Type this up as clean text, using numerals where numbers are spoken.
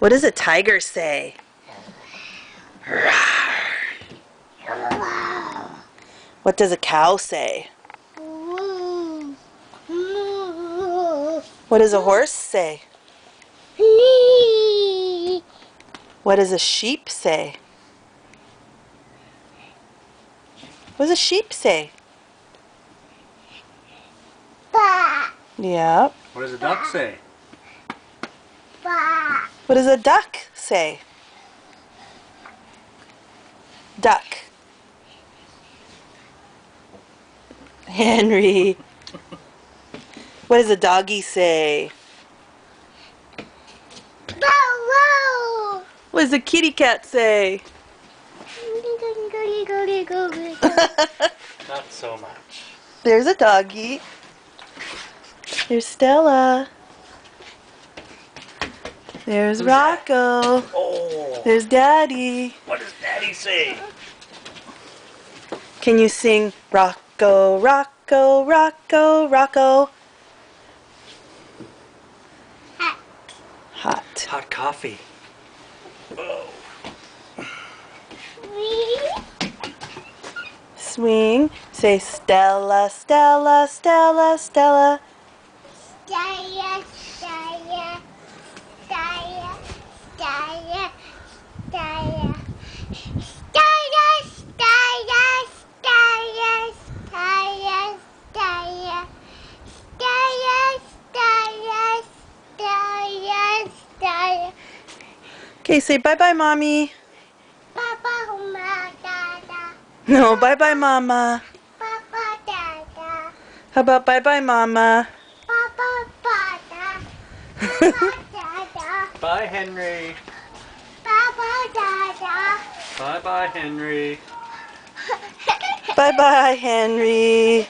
What does a tiger say? What does a cow say? What does a horse say? What does a sheep say? What does a sheep say? Yep. What does a duck say? What does a duck say? Duck. Henry. What does a doggy say? What does a kitty cat say? Not so much. There's a doggy. There's Stella. There's Rocco. Oh, There's Daddy. what does Daddy say? Can you sing Rocco, Rocco, Rocco, Rocco? Hot. Hot coffee. Oh. Swing. Say Stella, Stella, Stella, Stella. Okay, say bye-bye, Mommy. No, bye-bye, Mama. How about bye-bye, Mama? Bye, Henry. Bye-bye, Henry. Bye-bye, Henry.